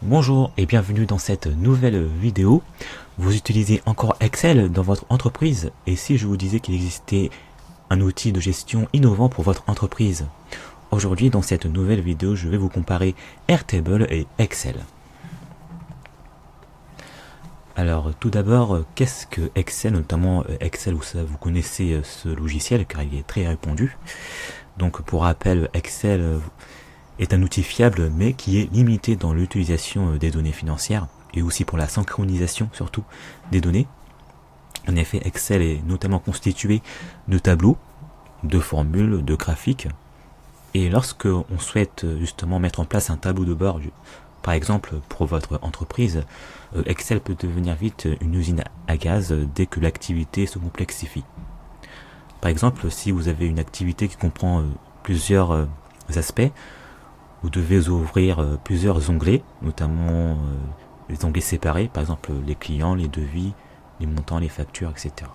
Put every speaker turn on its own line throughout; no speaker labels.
Bonjour et bienvenue dans cette nouvelle vidéo. Vous utilisez encore Excel dans votre entreprise et si je vous disais qu'il existait un outil de gestion innovant pour votre entreprise? Aujourd'hui dans cette nouvelle vidéo je vais vous comparer Airtable et Excel. Alors tout d'abord, qu'est-ce que Excel? Notamment Excel, vous connaissez ce logiciel car il est très répandu. Donc pour rappel, Excel est un outil fiable mais qui est limité dans l'utilisation des données financières et aussi pour la synchronisation surtout des données. En effet, Excel est notamment constitué de tableaux, de formules, de graphiques. Et lorsque on souhaite justement mettre en place un tableau de bord, par exemple pour votre entreprise, Excel peut devenir vite une usine à gaz dès que l'activité se complexifie. Par exemple, si vous avez une activité qui comprend plusieurs aspects, vous devez ouvrir plusieurs onglets, notamment les onglets séparés, par exemple les clients, les devis, les montants, les factures, etc.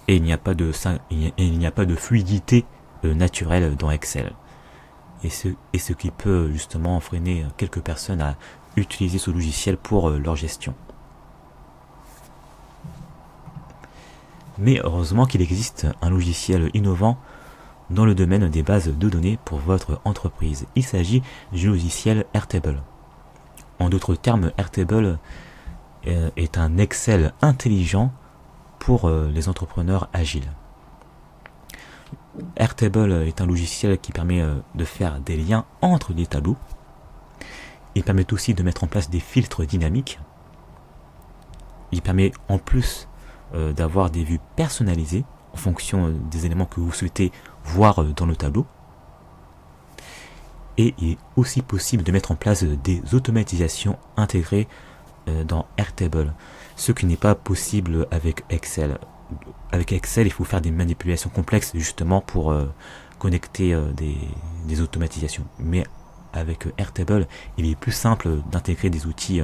Et il n'y a pas de fluidité naturelle dans Excel. Et ce qui peut justement freiner quelques personnes à utiliser ce logiciel pour leur gestion. Mais heureusement qu'il existe un logiciel innovant dans le domaine des bases de données pour votre entreprise. Il s'agit du logiciel Airtable. En d'autres termes, Airtable est un Excel intelligent pour les entrepreneurs agiles. Airtable est un logiciel qui permet de faire des liens entre les tableaux. Il permet aussi de mettre en place des filtres dynamiques. Il permet en plus d'avoir des vues personnalisées en fonction des éléments que vous souhaitez voir dans le tableau. Et il est aussi possible de mettre en place des automatisations intégrées dans Airtable, ce qui n'est pas possible avec Excel. Avec Excel, il faut faire des manipulations complexes justement pour connecter des automatisations. Mais avec Airtable, il est plus simple d'intégrer des outils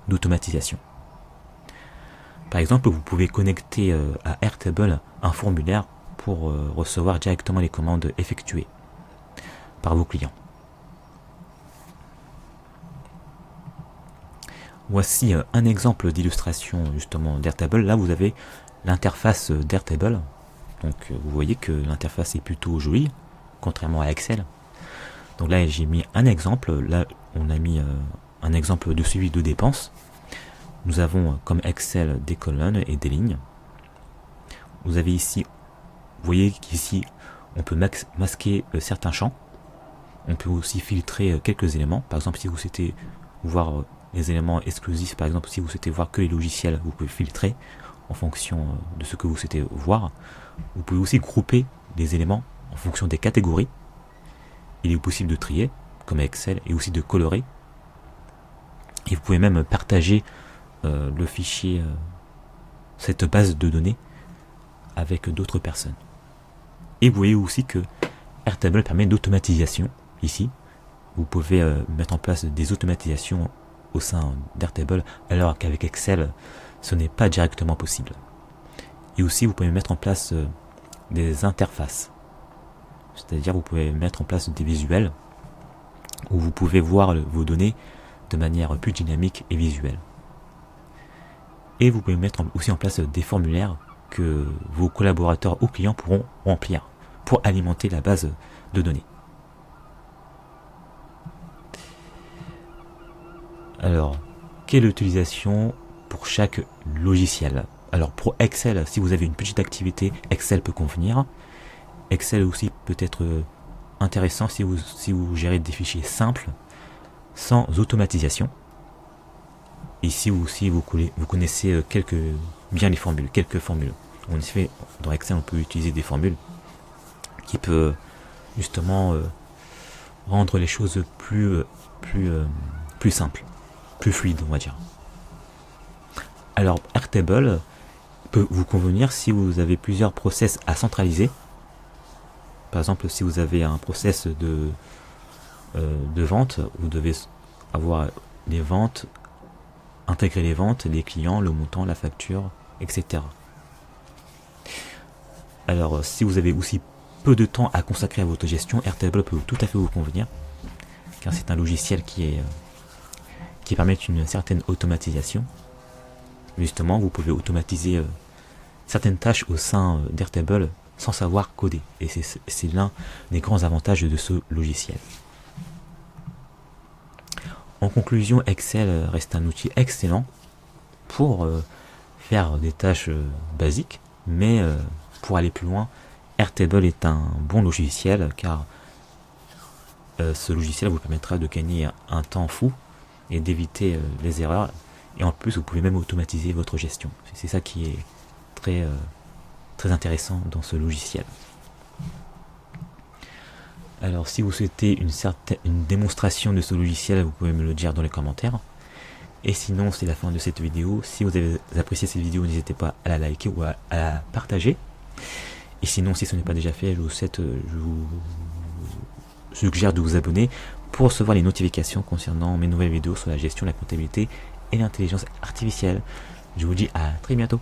d'automatisation. Par exemple, vous pouvez connecter à Airtable un formulaire pour recevoir directement les commandes effectuées par vos clients. Voici un exemple d'illustration justement d'Airtable. Là, vous avez l'interface d'Airtable. Donc, vous voyez que l'interface est plutôt jolie, contrairement à Excel. Donc là, j'ai mis un exemple. Là, on a mis un exemple de suivi de dépenses. Nous avons comme Excel des colonnes et des lignes. Vous avez ici, vous voyez qu'ici, on peut masquer certains champs. On peut aussi filtrer quelques éléments. Par exemple, si vous souhaitez voir les éléments exclusifs, par exemple, si vous souhaitez voir que les logiciels, vous pouvez filtrer en fonction de ce que vous souhaitez voir. Vous pouvez aussi grouper les éléments en fonction des catégories. Il est possible de trier, comme Excel, et aussi de colorer. Et vous pouvez même partager le fichier, cette base de données, avec d'autres personnes. Et vous voyez aussi que Airtable permet d'automatisation. Ici, vous pouvez mettre en place des automatisations au sein d'Airtable, alors qu'avec Excel, ce n'est pas directement possible. Et aussi, vous pouvez mettre en place des interfaces. C'est-à-dire, vous pouvez mettre en place des visuels où vous pouvez voir vos données de manière plus dynamique et visuelle. Et vous pouvez mettre aussi en place des formulaires que vos collaborateurs ou clients pourront remplir pour alimenter la base de données. Alors, quelle utilisation pour chaque logiciel? Alors pour Excel, si vous avez une petite activité, Excel peut convenir. Excel aussi peut être intéressant si vous gérez des fichiers simples, sans automatisation. Ici aussi vous connaissez bien les formules, quelques formules. En effet, dans Excel on peut utiliser des formules qui peuvent justement rendre les choses plus simples, plus fluides, on va dire. Alors Airtable peut vous convenir si vous avez plusieurs process à centraliser. Par exemple, si vous avez un process de vente, vous devez avoir les ventes, intégrer les ventes, les clients, le montant, la facture, etc. Alors, si vous avez aussi peu de temps à consacrer à votre gestion, Airtable peut tout à fait vous convenir, car c'est un logiciel qui permet une certaine automatisation. Justement, vous pouvez automatiser certaines tâches au sein d'Airtable sans savoir coder. Et c'est l'un des grands avantages de ce logiciel. En conclusion, Excel reste un outil excellent pour faire des tâches basiques, mais pour aller plus loin, Airtable est un bon logiciel car ce logiciel vous permettra de gagner un temps fou et d'éviter les erreurs. Et en plus, vous pouvez même automatiser votre gestion. C'est ça qui est très intéressant dans ce logiciel. Alors, si vous souhaitez une démonstration de ce logiciel, vous pouvez me le dire dans les commentaires. Et sinon, c'est la fin de cette vidéo. Si vous avez apprécié cette vidéo, n'hésitez pas à la liker ou à la partager. Et sinon, si ce n'est pas déjà fait, je vous suggère de vous abonner pour recevoir les notifications concernant mes nouvelles vidéos sur la gestion, la comptabilité et l'intelligence artificielle. Je vous dis à très bientôt.